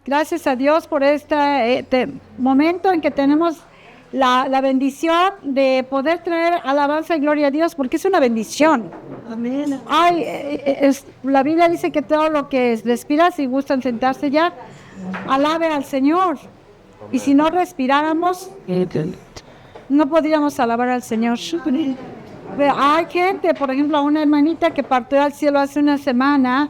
Gracias a Dios por este momento en que tenemos la bendición de poder traer alabanza y gloria a Dios, porque es una bendición. Amén. Ay, la Biblia dice que todo lo que respira, si gustan sentarse ya, alabe al Señor. Y si no respiráramos, no podríamos alabar al Señor. Pero hay gente, por ejemplo, una hermanita que partió al cielo hace una semana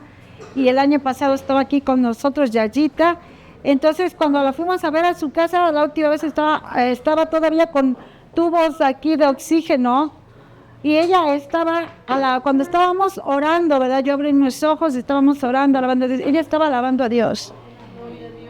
y el año pasado estaba aquí con nosotros, Yayita. Entonces, cuando la fuimos a ver a su casa, la última vez estaba todavía con tubos aquí de oxígeno. Y ella estaba, cuando estábamos orando, ¿verdad? Yo abrí mis ojos, estábamos orando, alabando a Dios. Ella estaba alabando a Dios.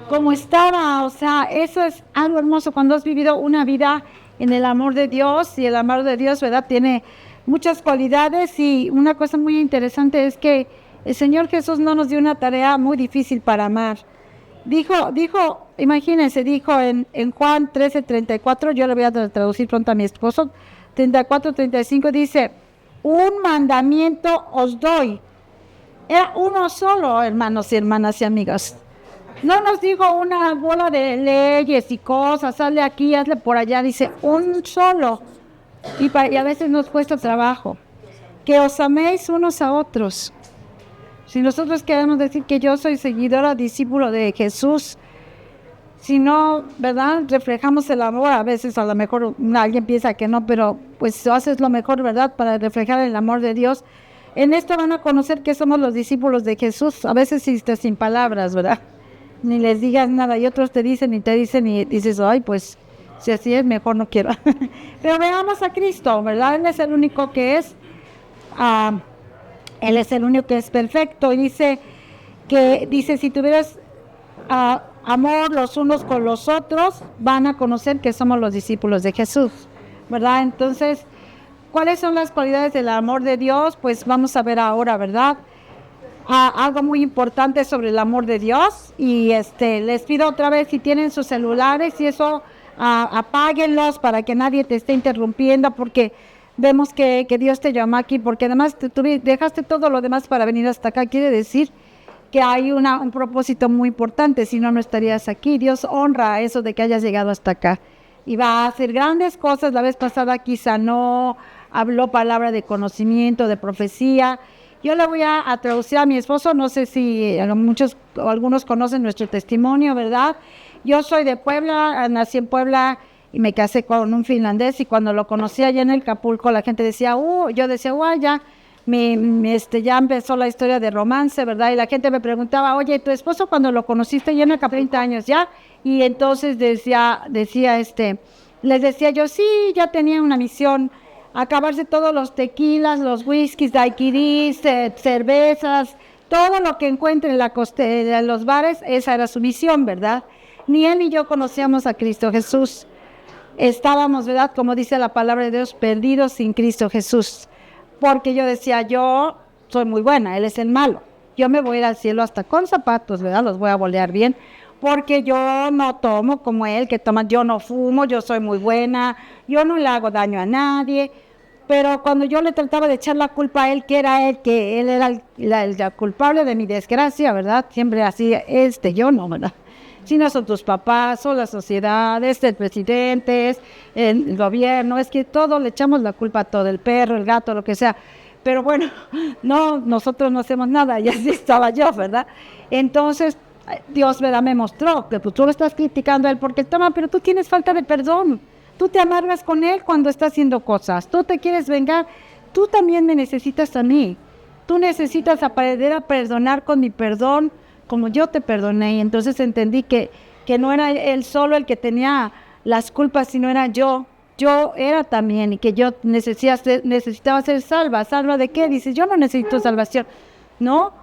Como estaba, o sea, eso es algo hermoso cuando has vivido una vida en el amor de Dios. Y el amor de Dios, ¿verdad? Tiene muchas cualidades, y una cosa muy interesante es que el Señor Jesús no nos dio una tarea muy difícil para amar. Imagínense, dijo en Juan 13:34, yo le voy a traducir pronto a mi esposo, 34:35, dice: un mandamiento os doy. Era uno solo, hermanos y hermanas y amigas. No nos dijo una bola de leyes y cosas, hazle aquí, hazle por allá, dice un solo. Y a veces nos cuesta trabajo. Que os améis unos a otros. Si nosotros queremos decir que yo soy seguidora, discípulo de Jesús, si no, ¿verdad? Reflejamos el amor. A veces a lo mejor alguien piensa que no, pero pues haces lo mejor, ¿verdad? Para reflejar el amor de Dios. En esto van a conocer que somos los discípulos de Jesús. A veces sin palabras, ¿verdad? Ni les digas nada. Y otros te dicen y dices, ay, pues si así es, mejor no quiero. Pero veamos a Cristo, ¿verdad? Él es el único que es... Él es el único que es perfecto, y dice, si tuvieras amor los unos con los otros, van a conocer que somos los discípulos de Jesús, ¿verdad? Entonces, ¿cuáles son las cualidades del amor de Dios? Pues vamos a ver ahora, ¿verdad? Algo muy importante sobre el amor de Dios, y les pido otra vez, si tienen sus celulares y eso, apáguenlos para que nadie te esté interrumpiendo, porque vemos que Dios te llama aquí, porque además tú dejaste todo lo demás para venir hasta acá. Quiere decir que hay un propósito muy importante, si no, no estarías aquí. Dios honra eso de que hayas llegado hasta acá. Y va a hacer grandes cosas. La vez pasada aquí sanó, habló palabra de conocimiento, de profecía. Yo le voy a traducir a mi esposo, no sé si muchos o algunos conocen nuestro testimonio, ¿verdad? Yo soy de Puebla, nací en Puebla, y me casé con un finlandés, y cuando lo conocí allá en el Acapulco, la gente decía, yo decía, ya empezó la historia de romance, ¿verdad? Y la gente me preguntaba, oye, ¿tu esposo cuando lo conociste ya en acá 30 años ya? Y entonces les decía yo, sí, ya tenía una misión, acabarse todos los tequilas, los whiskies, daiquiris, cervezas, todo lo que encuentre en los bares, esa era su misión, ¿verdad? Ni él ni yo conocíamos a Cristo Jesús. Estábamos, ¿verdad? Como dice la palabra de Dios, perdidos sin Cristo Jesús. Porque yo decía, yo soy muy buena, Él es el malo. Yo me voy a ir al cielo hasta con zapatos, ¿verdad? Los voy a bolear bien. Porque yo no tomo como Él, que toma, yo no fumo, yo soy muy buena, yo no le hago daño a nadie. Pero cuando yo le trataba de echar la culpa a Él, que Él era el culpable de mi desgracia, ¿verdad? Siempre así, yo no, ¿verdad? Si no son tus papás, son la sociedad, el presidente, el gobierno, es que todo le echamos la culpa a todo, el perro, el gato, lo que sea. Pero bueno, no, nosotros no hacemos nada, y así estaba yo, ¿verdad? Entonces, Dios, ¿verdad?, me mostró que tú lo estás criticando a Él porque toma, pero tú tienes falta de perdón. Tú te amargas con Él cuando está haciendo cosas, tú te quieres vengar, tú también me necesitas a mí. Tú necesitas aprender a perdonar con mi perdón, como yo te perdoné. Y entonces entendí que no era Él solo el que tenía las culpas, sino era yo era también, y que yo necesitaba ser salva. ¿Salva de qué? Dice, yo no necesito salvación. No,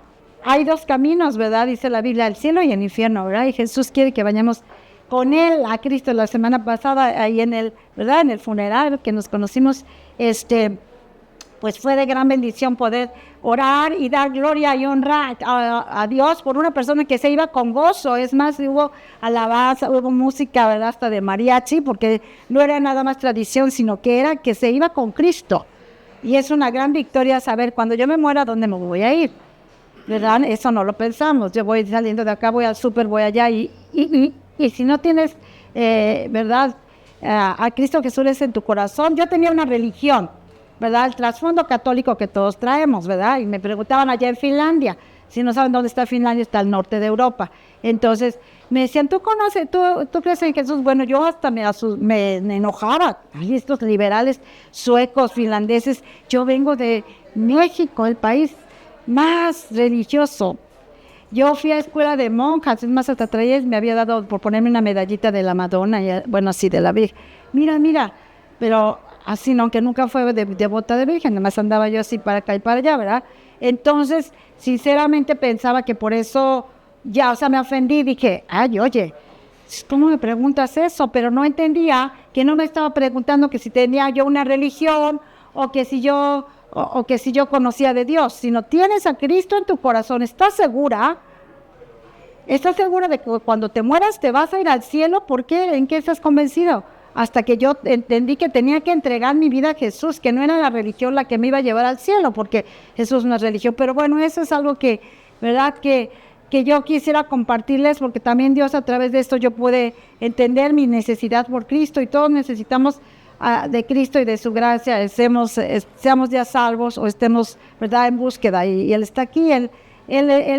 hay dos caminos, ¿verdad? Dice la Biblia, el cielo y el infierno, ¿verdad? Y Jesús quiere que vayamos con Él a Cristo. La semana pasada, ahí ¿verdad?, en el funeral que nos conocimos, pues fue de gran bendición poder orar y dar gloria y honra a Dios por una persona que se iba con gozo. Es más, hubo alabanza, hubo música, ¿verdad?, hasta de mariachi, porque no era nada más tradición, sino que era que se iba con Cristo. Y es una gran victoria saber, cuando yo me muera, ¿dónde me voy a ir? ¿verdad? Eso no lo pensamos. Yo voy saliendo de acá, voy al súper, voy allá y si no tienes, ¿verdad? A Cristo Jesús es en tu corazón. Yo tenía una religión, ¿verdad? El trasfondo católico que todos traemos, ¿verdad? Y me preguntaban allá en Finlandia. Si no saben dónde está Finlandia, está al norte de Europa. Entonces, me decían, ¿tú crees en Jesús? Bueno, yo hasta me enojaba. Ay, estos liberales suecos, finlandeses. Yo vengo de México, el país más religioso. Yo fui a escuela de monjas, es más, hasta atrás me había dado por ponerme una medallita de la Madonna, bueno, así de la Virgen. Mira, pero así, no, aunque nunca fue devota de Virgen, nada más andaba yo así para acá y para allá, ¿verdad? Entonces, sinceramente pensaba que por eso ya, o sea, me ofendí, dije, ay, oye, ¿cómo me preguntas eso? Pero no entendía que no me estaba preguntando que si tenía yo una religión o que si yo conocía de Dios, sino tienes a Cristo en tu corazón, ¿estás segura de que cuando te mueras te vas a ir al cielo? ¿Por qué? ¿En qué estás convencido? Hasta que yo entendí que tenía que entregar mi vida a Jesús, que no era la religión la que me iba a llevar al cielo, porque Jesús no es religión. Pero bueno, eso es algo que, ¿verdad?, que yo quisiera compartirles, porque también Dios a través de esto yo pude entender mi necesidad por Cristo, y todos necesitamos de Cristo y de su gracia, seamos ya salvos o estemos, ¿verdad?, en búsqueda, y Él está aquí. Él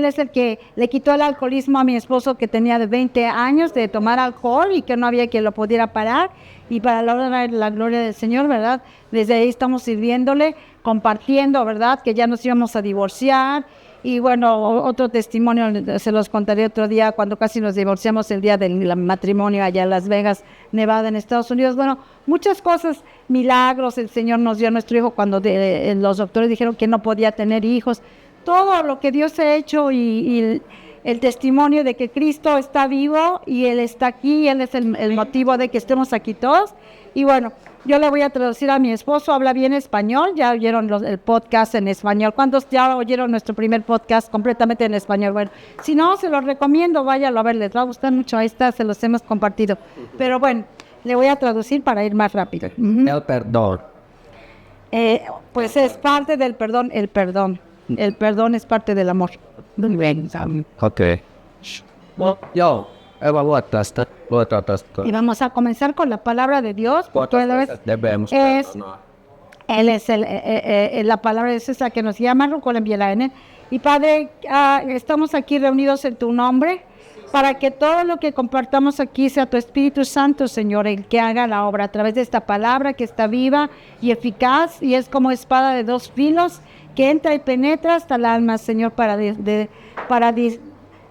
es el que le quitó el alcoholismo a mi esposo, que tenía de 20 años de tomar alcohol y que no había quien lo pudiera parar, y para la gloria del Señor, ¿verdad? Desde ahí estamos sirviéndole, compartiendo, ¿verdad?, que ya nos íbamos a divorciar. Y bueno, otro testimonio se los contaré otro día, cuando casi nos divorciamos el día del matrimonio allá en Las Vegas, Nevada, en Estados Unidos. Bueno, muchas cosas, milagros, el Señor nos dio a nuestro hijo cuando los doctores dijeron que no podía tener hijos. Todo lo que Dios ha hecho, y el testimonio de que Cristo está vivo y Él está aquí, Él es el motivo de que estemos aquí todos. Y bueno, yo le voy a traducir a mi esposo, habla bien español, ya oyeron el podcast en español. ¿Cuántos ya oyeron nuestro primer podcast completamente en español? Bueno, si no, se los recomiendo, váyalo a ver, les va a gustar mucho, ahí está, se los hemos compartido. Pero bueno, le voy a traducir para ir más rápido. El perdón. Pues es parte del perdón, el perdón. El perdón es parte del amor. Ok. Yo, evaluaste. Y vamos a comenzar con la palabra de Dios. ¿Cuántas veces debemos perdonar? Él es la palabra es la que nos llama, y Padre, estamos aquí reunidos en tu nombre, para que todo lo que compartamos aquí sea tu Espíritu Santo, Señor, el que haga la obra a través de esta palabra que está viva y eficaz, y es como espada de dos filos, que entra y penetra hasta el alma, Señor, para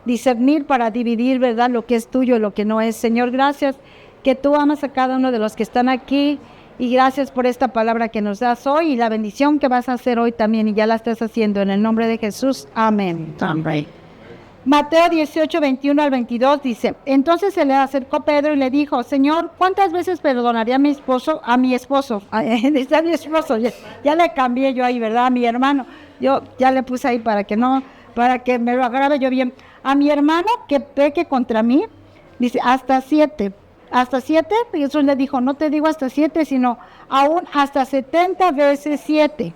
discernir, para dividir, ¿verdad?, lo que es tuyo y lo que no es. Señor, gracias que tú amas a cada uno de los que están aquí, y gracias por esta palabra que nos das hoy y la bendición que vas a hacer hoy también, y ya la estás haciendo en el nombre de Jesús. Amén. Amén. Mateo 18, 21 al 22 dice: entonces se le acercó Pedro y le dijo: Señor, ¿cuántas veces perdonaría a mi esposo? Dice a mi esposo, ya le cambié yo ahí, ¿verdad? A mi hermano, yo ya le puse ahí para que me lo agrave yo bien. A mi hermano que peque contra mí, dice, hasta 7. ¿Hasta 7? Y Jesús le dijo: no te digo hasta 7, sino aún hasta 70 veces 7.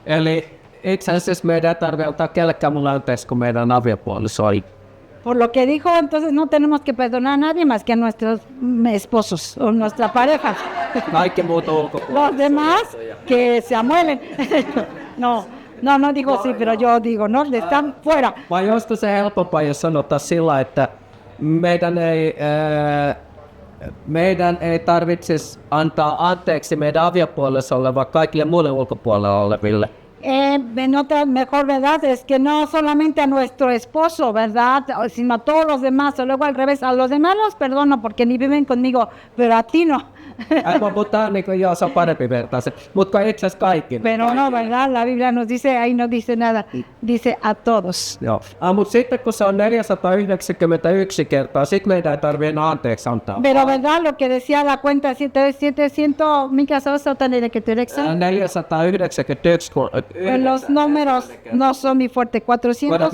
Eli itse asiassa meidän tarvitsee ottaa kellekään mulla anteeksi, kun meidän aviopuoliso oli. Por lo que dijo, entonces no tenemos que perdonar a nadie más que a nuestros esposos o nuestra pareja. Kaikki muut ulkopuolella. Los demás que se amuelen. No digo sí, pero yo digo, no, están fuera. Vai joskus se helpompaa, jos sanotaan sillä, että meidän ei tarvitsisi antaa anteeksi meidän aviopuolisolle, vaan kaikille muille ulkopuolella oleville. Mejor, ¿verdad? Es que no solamente a nuestro esposo, ¿verdad?, sino a todos los demás, o luego al revés, a los demás los perdono porque ni viven conmigo, pero a ti no. Mutta niin kuin joo, se on parempi vertaiset, mutta itse asiassa kaikki. Pero no, ¿verdad? La Biblia nos dice, ahí no dice nada, dice a todos. Joo, mutta sitten kun se on 491 kertaa, sitten meidän ei tarvitse enää anteeksi antaa. Pero verdad, lo que decía la cuenta 700, mikä se osa otan eli que te 491. Los números no son muy fuertes, 400.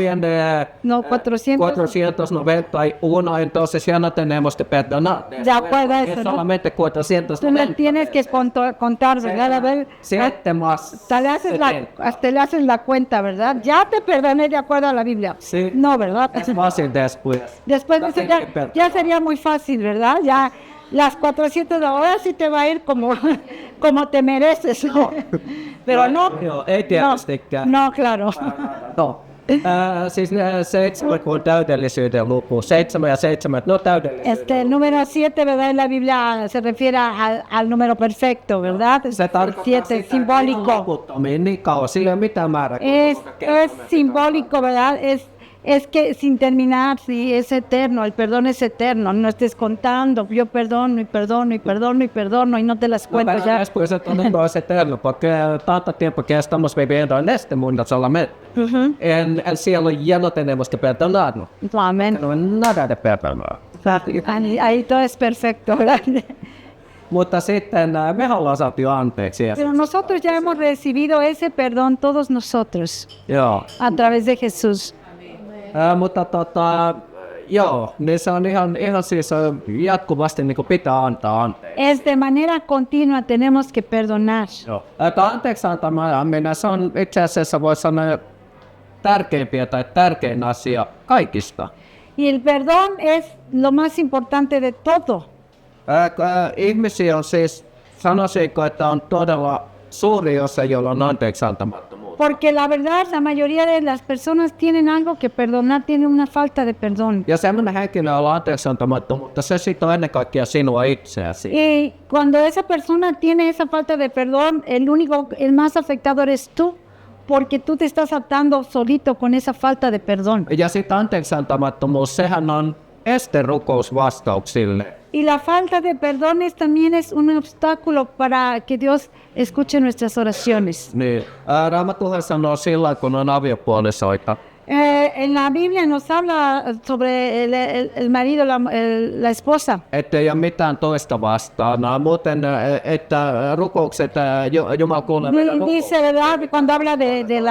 No, 400. 491, entonces ya no tenemos que perdonar. Ya puede Es eso, ¿no? solamente 400. Tú le tienes que contar, ¿verdad? A ver, 7 más hasta le haces la cuenta, ¿verdad? Ya te perdoné de acuerdo a la Biblia. Sí. No, ¿verdad? Es fácil después. Después de eso ya sería muy fácil, ¿verdad? Ya las 400 horas sí te va a ir como, como te mereces, ¿no? Pero no, no, claro. No. Siis 7 kun täydellisyyden luku. 7 ja 7, no täydellisyyden. El número 7, ¿verdad? En la Biblia se refiere al número perfecto, ¿verdad? Se tarkoittaa 7, sitä, simbólico. loputtomiin niin kauan, sillä ei ole mitään määrää. Es simbólico, ¿verdad? Es que sin terminar, sí, es eterno, el perdón es eterno, no estés contando, yo perdono y perdono y perdono y perdono y no te las cuento ya. Después se todo es eterno, porque tanto tiempo que estamos viviendo en este mundo solamente, en el cielo ya no tenemos que perdonarnos. Amén. No hay nada de perdonar. Ahí todo es perfecto, ¿verdad? Mutta sitten me ollaan saatu jo anteeksi. Pero nosotros ya hemos recibido ese perdón, todos nosotros, Joo. a través de Jesús. Mutta joo, niin se on ihan siis jatkuvasti niin kuin pitää antaa anteeksi. Es de manera continua, tenemos que perdonar. Joo. Tämä anteeksi antaminen, se on itse asiassa voisi sanoa tärkeimpiä tai tärkein asia kaikista. Y el perdón es lo más importante de todo. Ihmisiä on siis, sanoisinko, että on todella suuri osa, jolla on anteeksi antamattomuutta. Porque la verdad, la mayoría de las personas tienen algo que perdonar, tienen una falta de perdón. Ja semmoinen henkilö, jolla on anteeksi antamattomuutta, se sitoo ennen kaikkea sinua itseäsi. Y cuando esa persona tiene esa falta de perdón, el más afectado eres tú, porque tú te estás atando solito con esa falta de perdón. Ja sitten anteeksi antamattomuus, sehän on este rukousvastauksille. Y la falta de perdón también es un obstáculo para que Dios escuche nuestras oraciones. Niin. Raamattuhan sanoo sillä, kun on aviopuolisoita. En la Biblia nos habla sobre el marido, la esposa. Että ei ole mitään toista vastaan, muuten että rukoukset Jumala kuulee meidän Dice, ¿verdad? Cuando habla de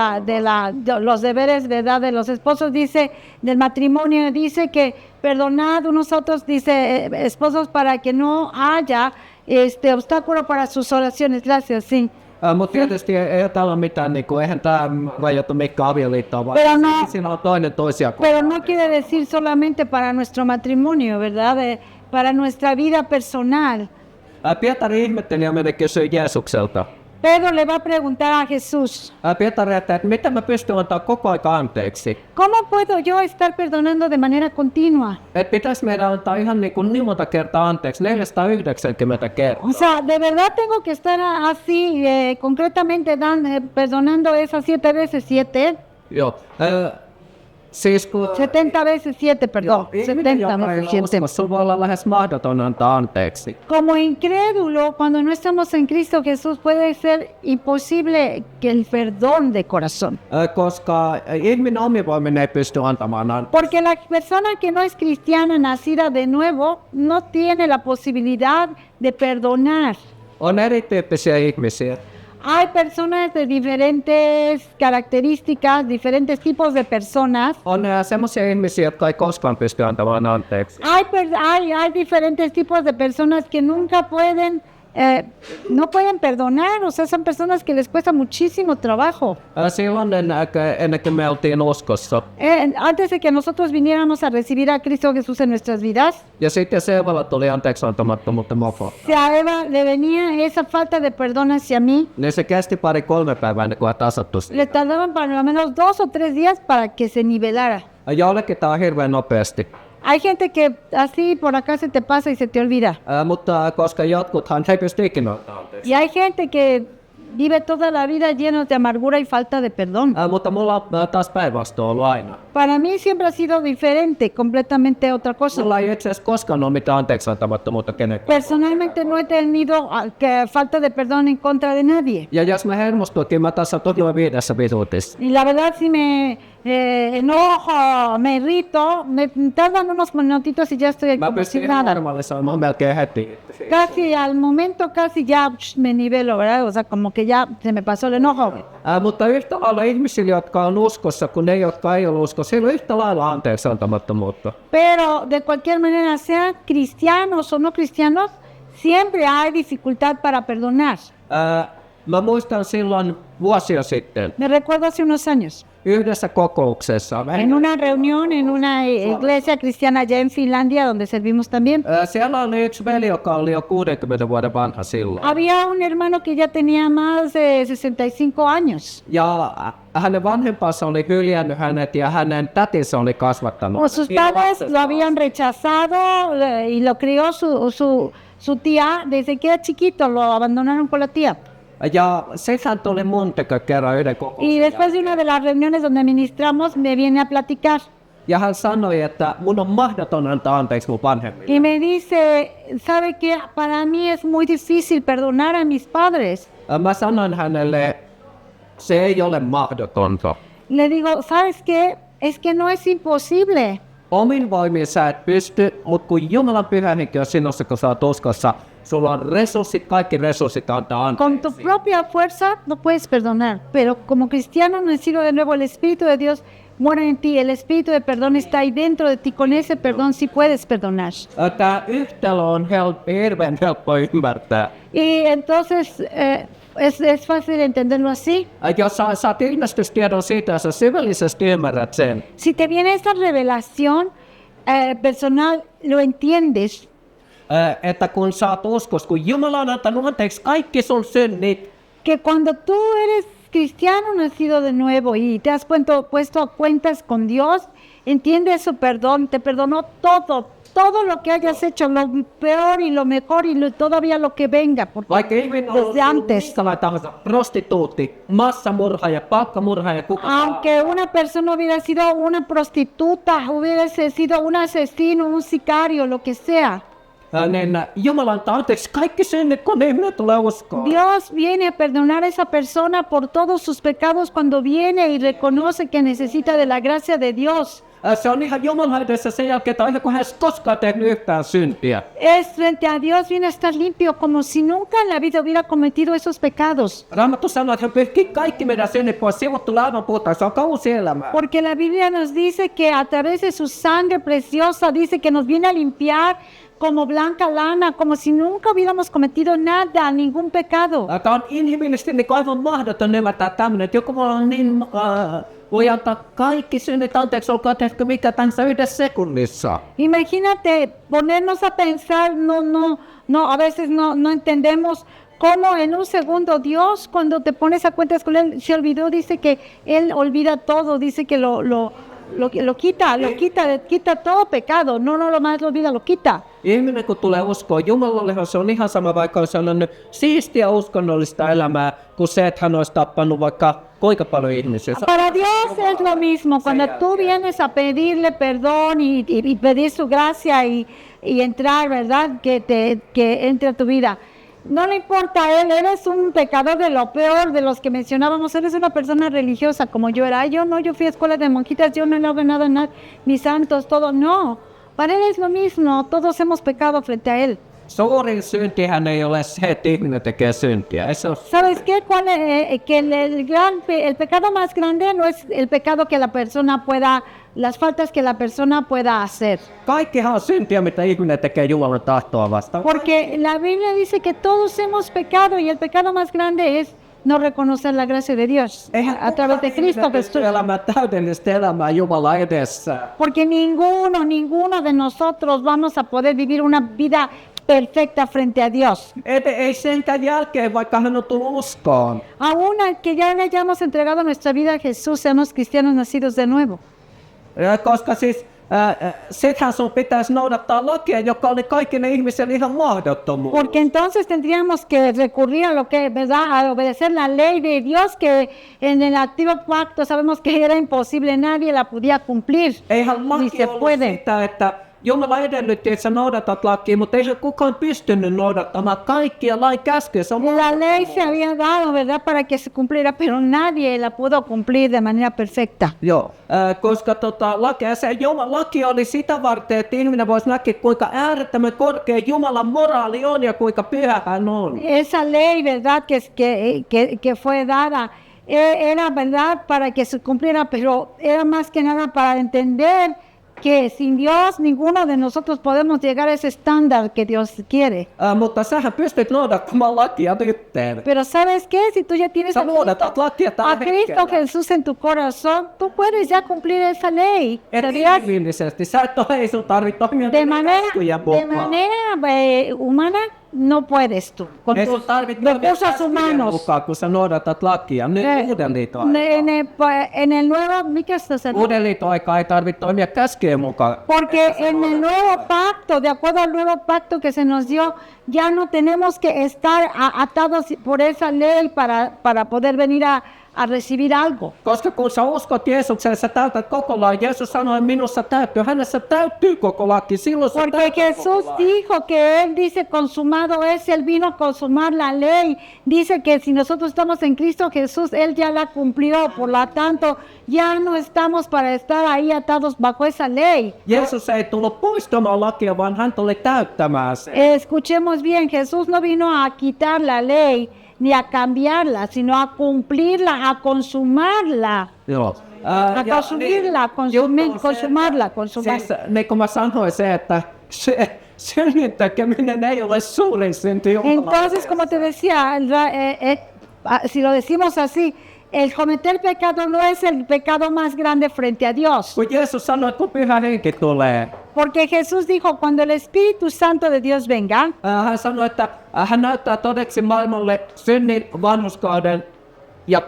los deberes, ¿verdad? De los esposos, dice, del matrimonio, dice que perdonad unos a otros, dice, esposos, para que no haya obstáculo para sus oraciones. Gracias, sí. Mutta tietysti ei täällä ole mitään, niin kuin, eihän tämä rajoitu mikään avioliittoa, vaan siinä on toinen toisia. Pero no quiere decir solamente para nuestro matrimonio, ¿verdad? Para nuestra vida personal. Pietari ihmetteli ja meni kysyi Jeesukselta. Pedro le va a preguntar a Jesús. Pietari, että miten mä pystyn antaa koko aika anteeksi? ¿Cómo puedo yo estar perdonando de manera continua? Että pitäisi meidän antaa ihan niin monta kertaa anteeksi, 490 kertaa. O sea, de verdad tengo que estar así, concretamente perdonando esas 7 veces 7. Joo. Siis kun 70 veces 7, perdón. 70 veces 7. Sulla voi olla lähes mahdoton antaa anteeksi. Como incrédulo, cuando no estamos en Cristo Jesús, puede ser imposible que el perdón de corazón. Koska ihminen omin voimin ei pysty antamaan anteeksi. Porque la persona que no es cristiana, nacida de nuevo, no tiene la posibilidad de perdonar. On erityyppisiä ihmisiä. Hay personas de diferentes características, diferentes tipos de personas. On semmoisia ihmisiä, jotka ei koskaan pysty antamaan anteeksi. Hay diferentes tipos de personas que nunca pueden, no pueden perdonar. O sea, son personas que les cuesta muchísimo trabajo. Silloin ennen kuin me oltiin uskossa. Antes de que nosotros viniéramos a recibir a Cristo Jesús en nuestras vidas. Ja sitten Eevalla tuli anteeksi antamattomuutta mopo. Si a Eva le venía esa falta de perdón hacia mí. Niin se kesti 2-3 päivää ennen kuin hän tasattui. Le tardaban para lo menos 2 o 3 días para que se nivelara. Jollekin tää on hirveän nopeasti. Hay gente que así por acá se te pasa y se te olvida. Mutta koska jotkuthan ei pysty ikinä antaa anteeksi. Y hay gente que vive toda la vida lleno de amargura y falta de perdón. Mutta mulla on taas päinvastoin ollut aina. Para mí siempre ha sido diferente, completamente otra cosa. Mulla ei itse asiassa koskaan ole mitään anteeksi antamattomuutta kenenkään. Personalmente no he tenido falta de perdón en contra de nadie. Ja jos mä hermostuinkin, mä tässä toki 5 minuutissa. Y la verdad si me enojo, me irrito, me tardan unos minutitos y ya estoy Mä como pystyn si nada. normalisoimaan melkein heti. Casi al momento casi ya me nivelo, ¿verdad? O sea, como que ya se me pasó el enojo. Mutta yhtä lailla ihmisillä, jotka on uskossa, kun ne, jotka ei ole uskossa, siellä on yhtä lailla anteeksi antamattomuutta. Pero de cualquier manera, sean cristianos o no cristianos, Siempre hay dificultad para perdonar. Mä muistan silloin vuosia sitten Me recuerdo hace unos años, yhdessä kokouksessa. en una reunión en una iglesia cristiana allá en Finlandia, donde servimos también. Siellä oli yksi veli, joka oli jo 60 vuoden vanha silloin. Había un hermano que ya tenía más de 65 años. Ja hänen vanhempansa oli hyljännyt hänet ja hänen tätinsä oli kasvattanut. O sus padres lo habían rechazado y lo crió su tía desde que era chiquito, lo abandonaron con la tía. Ja sehän tuli mun tykö kerran yhden Y kokouksen. después de una de las reuniones donde ministramos, me viene a platicar. Ja hän sanoi, että mun on mahdoton antaa anteeksi mun vanhemmille. Y me dice, ¿sabe qué? Para mí es muy difícil perdonar a mis padres. Mä sanoin hänelle, se ei ole mahdotonta. Le digo, ¿sabes qué? Es que no es imposible. Omin voimin sä et pysty, mutta kun Jumalan pyhä henki on sinussa, kun sä oot uskossa, sulla on resurssit, kaikki resurssit antaa Con tu anteeksi. propia fuerza no puedes perdonar, pero como cristiano nacido de nuevo, el Espíritu de Dios mora en ti, el Espíritu de perdón está ahí dentro de ti, con ese perdón sí puedes perdonar. Tää yhtälö on hirveän helppo ymmärtää. Y entonces es fácil entenderlo así. Jos sä saat ilmestystiedon siitä ja sä syvällisesti ymmärrät sen, Si te viene esta revelación personal, lo entiendes. että kun sä oot uskossa, kun Jumala on antanut anteeksi kaikki sun synnit, Que cuando tú eres cristiano nacido de nuevo y te has puesto a cuentas con Dios, entiendes su perdón, te perdonó todo lo que hayas hecho, lo peor y lo mejor y todavía lo que venga, porque vaikka ihminen on desde antes. minkälainen tahansa prostituutti, massamurhaaja, palkkamurhaaja, kuka Aunque una persona hubiera sido una prostituta, hubiera sido un asesino, un sicario, lo que sea, niin Jumala antaa anteeksi kaikki synnit, kun ihminen tulee uskoon. Dios viene a perdonar a esa persona por todos sus pecados cuando viene y reconoce que necesita de la gracia de Dios. Se on ihan Jumalan edessä sen jälkeen, että ihan kun hän ei koskaan tehnyt yhtään syntiä. Es frente a Dios, viene a estar limpio como si nunca en la vida hubiera cometido esos pecados. Raamattu sanoo, että hän pyyhki kaikki meidän synnit pois, sivut tulee aivan puhtaan, se on kausi elämää. Porque la Biblia nos dice que a través de su sangre preciosa, dice que nos viene a limpiar como blanca lana, como si nunca hubiéramos cometido nada, ningún pecado. Tämä on inhimillisesti niin aivan mahdoton ymmärtää tämmöinen, että joku voi antaa kaikki synnit anteeksi, olkaa tehty mikä tahansa yhdessä sekunnissa. Imagínate ponernos a pensar, a veces no entendemos cómo en un segundo Dios, cuando te pones a cuentas con Él, se olvidó, dice que Él olvida todo, dice que lo quita todo pecado, no lo más lo olvida, lo quita. Ihminen kun tulee uskoon Jumalallehan, se on ihan sama, vaikka on sellainen siistiä uskonnollista elämää, kuin se, että hän olisi tappanut vaikka kuinka paljon ihmisiä. Para Dios es lo mismo, cuando tú vienes a pedirle perdón y pedir su gracia y entrar, ¿verdad? Que entre a tu vida. No le importa a Él, eres un pecador de lo peor, de los que mencionábamos, eres una persona religiosa como yo era. Yo fui a escuela de monjitas, yo no le hago nada, mis santos, todo, no. Para Él es lo mismo, todos hemos pecado frente a Él. Suurin syntihän ei ole se, että ihminen tekee syntiä. Ei se ole. ¿Sabes qué? Que el pecado más grande no es el pecado que la persona pueda, las faltas que la persona pueda hacer. Kaikkihan on syntiä, mitä ihminen tekee Jumalan tahtoa vastaan. Porque la Biblia dice que todos hemos pecado y el pecado más grande es no reconocer la gracia de Dios a través de Cristo Jesús. Elämää täydellistä elämää Jumala edessä. Porque ninguno de nosotros vamos a poder vivir una vida perfecta frente a Dios. Ei senkään jälkeen, vaikka hän on tullut uskoon. Aún que ya le hayamos entregado nuestra vida a Jesús, seamos cristianos nacidos de nuevo. Koska siis sittenhän sun pitäisi noudattaa lakia, joka oli kaikille ihmisille ihan mahdottomuus. Porque entonces tendríamos que recurrir a lo que, ¿verdad? A obedecer la ley de Dios que en el antiguo pacto sabemos que era imposible, nadie la podía cumplir. Eihän Ni laki se ollut puede. sitä, että Jumala edellytti, että sä noudatat lakia, mutta eihän kukaan pystynyt noudattamaan kaikkia lain käskyjä. Se on La ley se había dado, ¿verdad? Para que se cumpliera, pero nadie la pudo cumplir de manera perfecta. Joo, koska laki oli sitä varten, että ihminen voisi näkeä, kuinka äärettömän korkea Jumalan moraali on ja kuinka pyhä hän on. Esa ley, ¿verdad? Que fue dada, era, ¿verdad? Para que se cumpliera, pero era más que nada para entender que sin Dios ninguno de nosotros podemos llegar a ese estándar que Dios quiere. Mutta sähän pystyt noudattamaan lakia nytteen. Pero ¿sabes qué? Si tú ya tienes Sä noudatat lakia a tällä Cristo hetkellä. Jesús en tu corazón, tú puedes ya cumplir esa ley. Et ¿Sabías? inhimillisesti. Sä et ole, ei sun tarvitse toimia De manera, käskyjen de mukaan. manera humana, no puedes tú. Con Ei sun tus tarvitse toimia recursos käskyjen humanos. mukaan, kun sä noudatat lakia. Nyt uuden liiton En el nuevo, ¿qué estás haciendo? Uuden liiton aikaa ei tarvitse toimia käskyjen mukaan. Porque en el nuevo pacto, de acuerdo al nuevo pacto que se nos dio, ya no tenemos que estar atados por esa ley para poder venir a recibir algo. Koska kun sä uskot Jeesukseen, sä täytät koko lain. Jeesus sanoi, minussa täyttyy. Hänessä täyttyy koko laki. Silloin sä Porque täytät Jesús koko lain. dijo que Él dice consumado es, Él vino a consumar la ley. Dice que si nosotros estamos en Cristo Jesús, Él ya la cumplió. Por lo tanto, ya no estamos para estar ahí atados bajo esa ley. Jeesus ei tullut poistamaan lakia, vaan hän tuli täyttämään sen. Escuchemos bien, Jesús no vino a quitar la ley ni a cambiarla, sino a cumplirla, a consumarla. Joo. A consumirla, consumarla. Siis, niin kuin mä sanoin se, että se synnin tekeminen ei ole suurin synti Jumalan Entonces, como te decía, si lo decimos así, el cometer pecado no es el pecado más grande frente a Dios. Kun Jeesus sanoi, että kun Pyhä Henki tulee, Porque Jesús dijo, cuando el Espíritu Santo de Dios venga, hän sanoi, että hän näyttää todeksi maailmalle synnin, vanhurskauden ja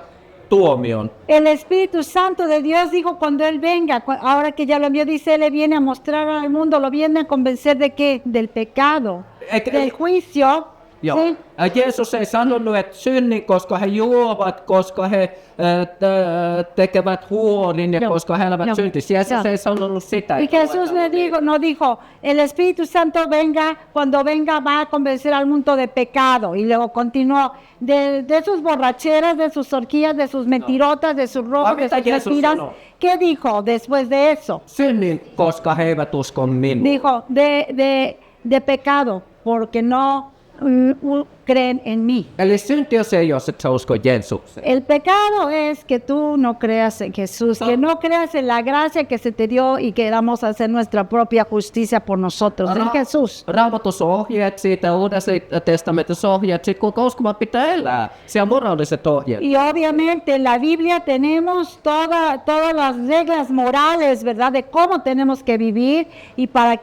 tuomion. el Espíritu Santo de Dios dijo, cuando Él venga, ahora que ya lo envió, dice, Él le viene a mostrar al mundo, lo viene a convencer de qué? Del pecado, del juicio. Joo. ¿sí? Jeesus ei sanonut, että synnin, koska he juovat, koska he tekevät huorin ja Joo. koska he elävät Joo. syntissä. Jeesus Joo. ei sanonut sitä. Y Jesús no dijo, el Espíritu Santo venga, cuando venga va a convencer al mundo de pecado. Y luego continuó, de sus borracheras, de sus orgías, de sus mentirotas, de sus robos, de Mitä sus Jeesus mentiras. sanoo? ¿Qué dijo después de eso? Synnin, koska he eivät usko minuun. Dijo, de pecado, porque no creen en mí. Eli synti on se, jos et sä usko Jeesukseen. El pecado es que tú no creas en Jesús, que no creas en la gracia que se te dio y queramos hacer nuestra propia justicia por nosotros, en Jesús. Raamatussa on ohjeet siitä, Uudessa testamentissa on ohjeet siitä, kuinka uskomaan pitää elää. Siellä on moraaliset ohjeet. Y obviamente en la Biblia tenemos todas las reglas morales, ¿verdad? De cómo tenemos que vivir y para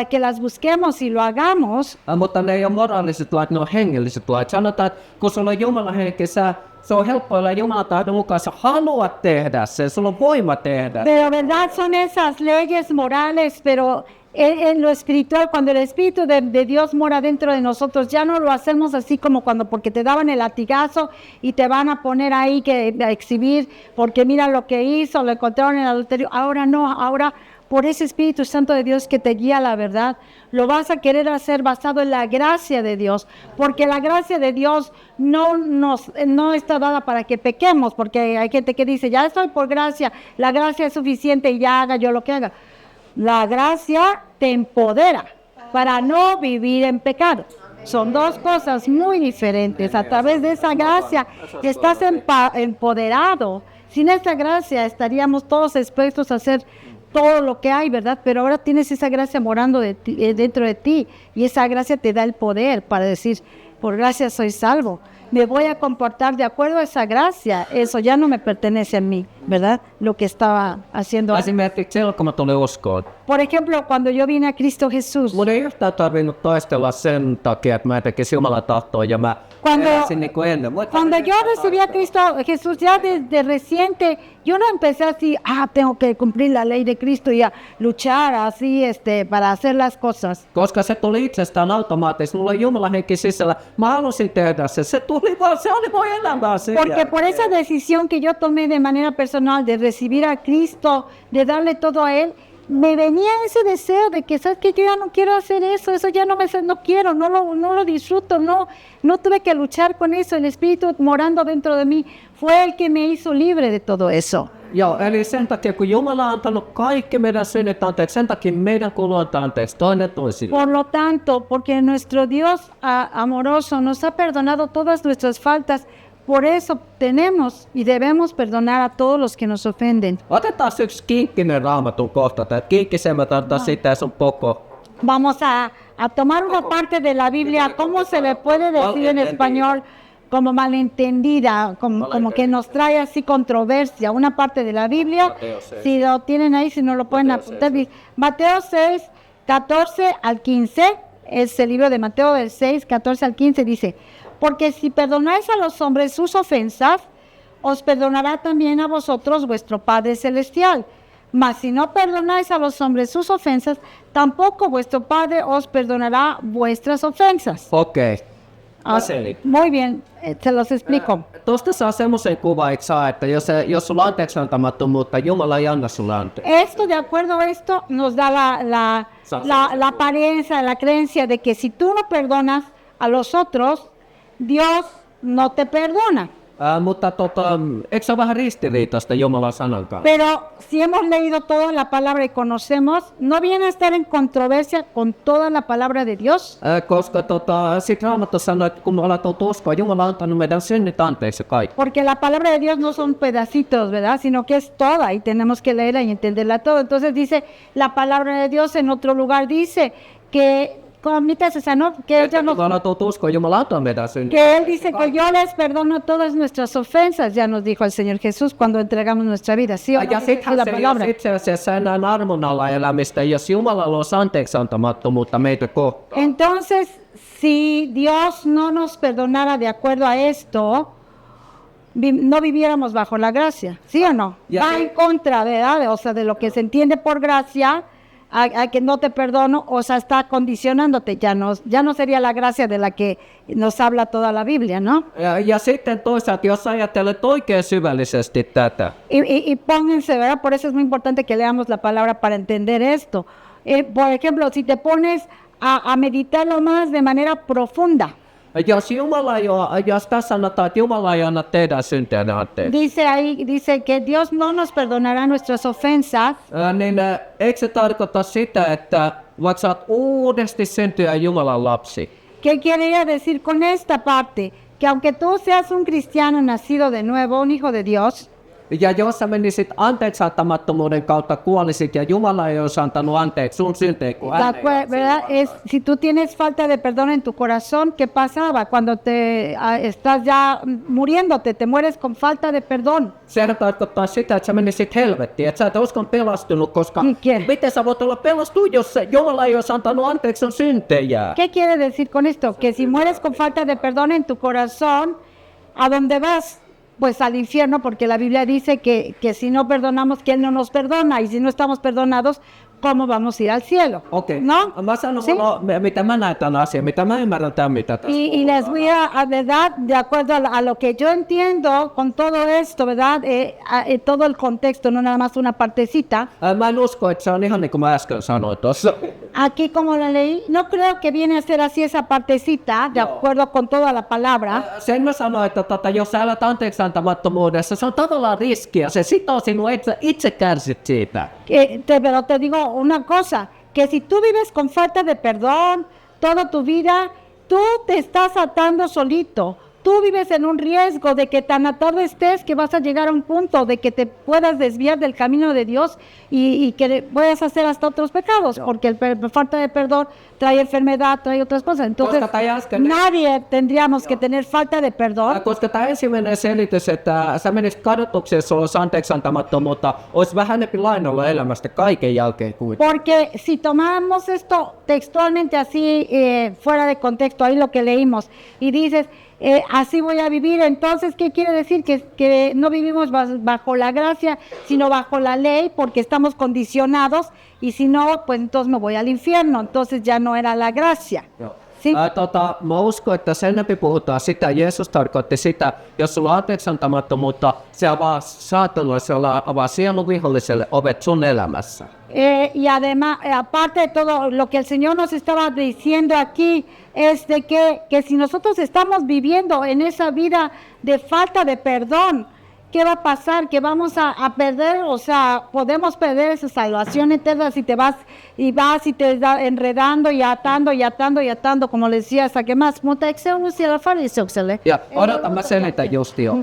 que las busquemos y lo hagamos. Mutta ne ei ole moraaliset lait, ne on hengelliset lait. Sanotaan, että kun sulla on Jumalan henki, se on helppo olla Jumalan tahdon mukaan. Sä haluat tehdä sen, sulla on voima tehdä. Pero verdad son esas leyes morales, pero en lo espiritual, cuando el Espíritu de Dios mora dentro de nosotros, ya no lo hacemos así como porque te daban el latigazo y te van a poner ahí a exhibir, porque mira lo que hizo, lo encontraron en el adulterio. Ahora no, ahora por ese Espíritu Santo de Dios que te guía a la verdad, lo vas a querer hacer basado en la gracia de Dios, porque la gracia de Dios no está dada para que pequemos, porque hay gente que dice, ya estoy por gracia, la gracia es suficiente y ya haga yo lo que haga. La gracia te empodera para no vivir en pecado. Son dos cosas muy diferentes. A través de esa gracia estás empoderado. Sin esa gracia estaríamos todos expuestos a hacer todo lo que hay, ¿verdad? Pero ahora tienes esa gracia morando dentro de ti y esa gracia te da el poder para decir, por gracia soy salvo. Me voy a comportar de acuerdo a esa gracia. Eso ya no me pertenece a mí, ¿verdad? Lo que estaba haciendo. Esimerkiksi silloin, kun mä tulin uskoon. Por ejemplo, cuando yo vine a Cristo Jesús, Mun ei yhtään tarvinnut taistella sen takia, että mä en tekisi Jumalan tahtoa ja mä eläisin niin kuin ennen. cuando yo recibí a Cristo Jesús ya desde reciente, yo no empecé así, tengo que cumplir la ley de Cristo y a luchar así para hacer las cosas. Koska se tuli itsestään automaattisesti, mulla on Jumalan henki sisällä. Mä halusin tehdä se. Se tuli vaan, se oli mun elämää sen Porque por esa decisión que yo tomé de manera personal de recibir a Cristo, de darle todo a Él, me venía ese deseo de que, ¿sabes qué? Yo ya no quiero hacer eso ya no quiero, no lo disfruto, no tuve que luchar con eso, el Espíritu morando dentro de mí fue el que me hizo libre de todo eso. Joo, eli sen takia, kun Jumala on antanut kaikki meidän synnit anteeksi, sen takia meidän kuuluu antaa anteeksi toinen toisille. Por lo tanto, porque nuestro Dios amoroso nos ha perdonado todas nuestras faltas, por eso tenemos y debemos perdonar a todos los que nos ofenden. Otetaan yksi kinkkinen raamatun kohta, tai kinkkisemmä tarkoittaa sitä, se on poko. Vamos a tomar una parte de la Biblia, ¿cómo se le puede decir en español? Como malentendida, como que nos trae así controversia. Una parte de la Biblia, Mateo 6. si lo tienen ahí, si no lo pueden Mateo apuntar. Mateo 6, 14 al 15, es el libro de Mateo del 6, 14 al 15, dice: porque si perdonáis a los hombres sus ofensas, os perdonará también a vosotros vuestro Padre Celestial. Mas si no perdonáis a los hombres sus ofensas, tampoco vuestro Padre os perdonará vuestras ofensas. Okei. Muy bien, se los explico. Tuosta saa semmoisen kuvan, eikö saa, että jos sulla on anteeksi antamattomuutta, Jumala ei anna sulle anteeksi. Esto, de acuerdo a esto, nos da la apariencia, la creencia de que si tú no perdonas a los otros, Dios no te perdona. Mutta eikö se ole vähän ristiriitaista Jumalan sanan kanssa? Pero si hemos leído toda la palabra y conocemos, ¿no viene a estar en controversia con toda la palabra de Dios? Koska sit Raamattu sanoo, että kun me aletaan uskoa, Jumala on antanut meidän synnit anteeksi kaikki. Porque la palabra de Dios no son pedacitos, ¿verdad? Sino que es toda y tenemos que leerla y entenderla todo. Entonces dice, la palabra de Dios en otro lugar dice que, que ella Kun me aletaan uskoa, Jumala antaa meidän synnit. que Él dice que yo les perdono todas nuestras ofensas, ya nos dijo el Señor Jesús cuando entregamos nuestra vida. ¿Sí o no? Ja Es sittenhän la se ei palabra. ole itse asiassa enää armon alla elämistä, jos Jumalalla olisi anteeksi antamattomuutta meitä kohtaan. Entonces, si Dios no nos perdonara de acuerdo a esto, no viviéramos bajo la gracia, ¿sí o no? Ya Va sé. en contra, ¿verdad? O sea, de lo que se entiende por gracia, a que no te perdono, o sea, está condicionándote, ya no sería la gracia de la que nos habla toda la Biblia, ¿no? Ja sitten toisaalta, jos ajattelet oikein syvällisesti tätä, Y pónganse, ¿verdad? Por eso es muy importante que leamos la palabra para entender esto. Por ejemplo, si te pones a meditarlo más de manera profunda, jos tässä sanotaan, että Jumala ei anna teidän syntiänne anteeksi, dice que Dios no nos perdonará nuestras ofensas, niin eikö se tarkoita sitä, että vaikka sä oot uudesti syntyä Jumalan lapsi, ¿qué quería decir con esta parte? Que aunque tú seas un cristiano nacido de nuevo, un hijo de Dios, ja jos sä menisit anteeksi antamattomuuden kautta kuolisit ja Jumala ei olisi antanut anteeksi sun syntejä, kun hän ei ole ¿verdad? Si tú tienes falta de perdón en tu corazón, ¿qué pasaba cuando estás ya muriéndote? Te mueres con falta de perdón. Sehän tarkoittaa sitä, että sä menisit helvettiin, että sä et uskon pelastunut, koska Ken? miten sä voit olla pelastunut, jos Jumala ei olisi antanut anteeksi sun syntejä? ¿Qué quiere decir con esto? Que si mueres con falta de perdón en tu corazón, ¿a dónde vas? Pues al infierno, porque la Biblia dice que si no perdonamos, que Él no nos perdona, y si no estamos perdonados, ¿cómo vamos a ir al cielo? Okei. ¿No? Mä sanon, ¿Sí? mitä mä näen tämän asian, mitä mä ymmärrän tämän, mitä tässä Y les voy a verdad, de acuerdo a lo que yo entiendo con todo esto, ¿verdad? Todo el contexto, no nada más una partecita. Mä en usko, että se on ihan niin kuin mä äsken sanoin tuossa. Aquí como la leí, no creo que viene a ser así esa partecita, de acuerdo con toda la palabra. Sen mä sanoin, että jos sä elät anteeksi antamattomuudessa, se on tavallaan riskiä. Se sitoo sinua, itse kärsit siitä. Pero te digo una cosa, que si tú vives con falta de perdón toda tu vida, tú te estás atando solito. Tú vives en un riesgo de que tan atado estés que vas a llegar a un punto de que te puedas desviar del camino de Dios y que puedas hacer hasta otros pecados, porque falta de perdón trae enfermedad, trae otras cosas. Entonces, nadie tendríamos que tener falta de perdón. Koska tämä ensimmäinen selitys, että sä menisit kadotukseen, jos sulla olisi anteeksi antamattomuutta, olisi vähän enempi lainalla elämästä kaiken jälkeen kuitenkin. Porque si tomamos esto textualmente así, fuera de contexto, ahí lo que leímos, y dices, así voy a vivir, entonces, ¿qué quiere decir? Que no vivimos bajo la gracia, sino bajo la ley, porque estamos condicionados, y si no, pues entonces me voy al infierno, entonces ya no era la gracia. Joo. ¿Sí? Mä uskon, että sen enempi puhutaan sitä, Jeesus tarkoitti sitä, jos sulla on anteeksi antamattomuutta, se avaa saatanulle, se avaa sielun viholliselle ovet sun elämässä. Y además, aparte de todo lo que el Señor nos estaba diciendo aquí, es de que si nosotros estamos viviendo en esa vida de falta de perdón, ¿qué va a pasar? Que vamos a perder, o sea, podemos perder esa salvación eterna si te vas y te enredando y atando, como le decía, hasta que más, mutta eikö se ollut siellä fariseukselleJa odotan, mä selitän just jo.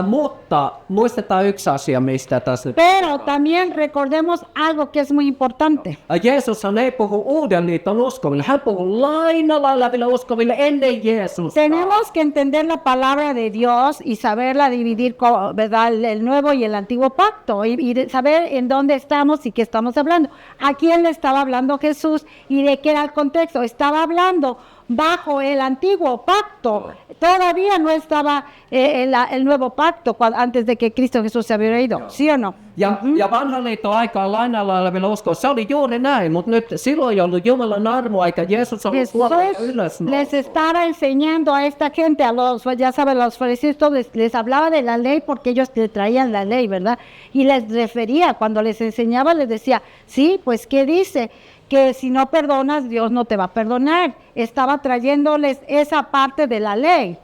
Mutta muistetaan yksi asia, mistä tässä... Pero también recordemos algo que es muy importante. Jeesushan ei puhu uuden liiton uskoville, hän puhuu lainalla lävillä uskoville ennen Jeesusta. Tenemos que entender la palabra de Dios y saberla dividir, ¿verdad? El nuevo y el antiguo pacto y saber en dónde estamos y qué estamos hablando. ¿A quién le estaba hablando Jesús y de qué era el contexto? Estaba hablando bajo el antiguo pacto. Todavía no estaba el nuevo pacto antes de que Cristo Jesús se hubiera ido, ¿sí o no? Ja vanhan liiton aikaan lainalla olevilla uskoilla, se oli juuri näin, mutta nyt silloin ei ollut Jumalan armoa eikä Jeesus ollut kuollut ylös. Les estaba enseñando a esta gente, a los, ya saben, los fariseos, les hablaba de la ley porque ellos le traían la ley, ¿verdad? Y les refería, cuando les enseñaba, les decía, sí, pues, ¿qué dice? Que si no perdonas, Dios no te va a perdonar. Estaba trayéndoles esa parte de la ley.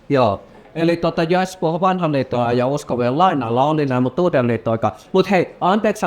Joo. Eli Jeesus puhui vanhan liiton ja uskovien lainalla oli näin, mutta uuden liiton aikaa. Mutta hei, anteeksi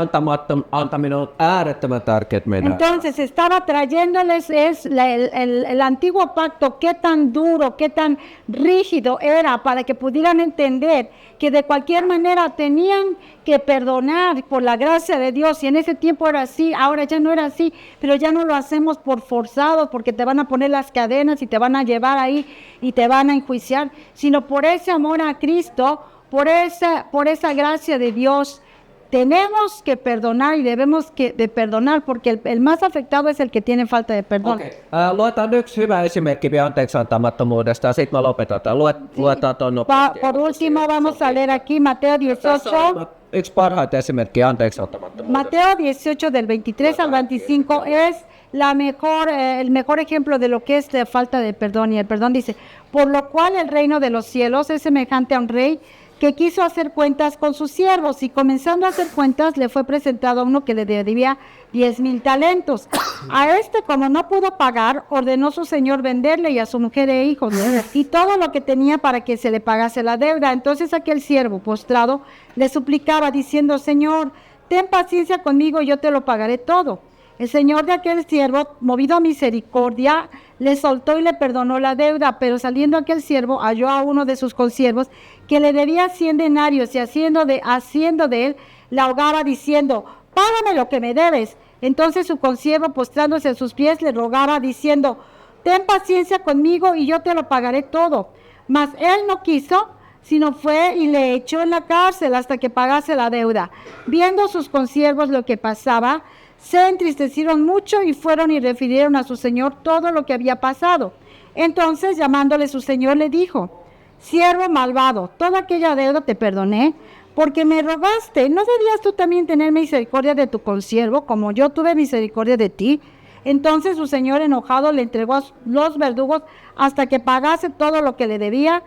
antaminen on äärettömän tärkeää meidän. Entonces estaba trayéndoles el antiguo pacto, qué tan duro, qué tan rígido era para que pudieran entender que de cualquier manera tenían que perdonar por la gracia de Dios. Y en ese tiempo era así, ahora ya no era así, pero ya no lo hacemos por forzado, porque te van a poner las cadenas y te van a llevar ahí y te van a enjuiciar, sino por ese amor a Cristo, por esa gracia de Dios. Tenemos que perdonar y debemos de perdonar, porque el más afectado es el que tiene falta de perdón. Okei. Luetaan yksi hyvä esimerkki vielä anteeksi antamattomuudesta ja sitten me lopetetaan. Luetaan tuon nopeasti. Por último vamos a leer aquí Mateo 18. Yksi parhaita esimerkkiä anteeksi antamattomuudesta. Mateo 18 del 23 al 25 es el mejor ejemplo de lo que es la falta de perdón. Y el perdón dice, por lo cual el reino de los cielos es semejante a un rey que quiso hacer cuentas con sus siervos, y comenzando a hacer cuentas le fue presentado a uno que le debía 10,000 talentos. A este, como no pudo pagar, ordenó su señor venderle y a su mujer e hijos y todo lo que tenía para que se le pagase la deuda. Entonces aquel siervo postrado le suplicaba diciendo, Señor, ten paciencia conmigo y yo te lo pagaré todo. El señor de aquel siervo, movido a misericordia, le soltó y le perdonó la deuda, pero saliendo aquel siervo halló a uno de sus consiervos que le debía 100 denarios y haciendo de él, le ahogaba diciendo, págame lo que me debes. Entonces su consiervo, postrándose a sus pies, le rogaba diciendo, ten paciencia conmigo y yo te lo pagaré todo. Mas él no quiso, sino fue y le echó en la cárcel hasta que pagase la deuda. Viendo sus consiervos lo que pasaba, se entristecieron mucho y fueron y refirieron a su señor todo lo que había pasado. Entonces, llamándole su señor, le dijo, siervo malvado, toda aquella deuda te perdoné, porque me rogaste. ¿No debías tú también tener misericordia de tu consiervo, como yo tuve misericordia de ti? Entonces su señor, enojado, le entregó a los verdugos hasta que pagase todo lo que le debía.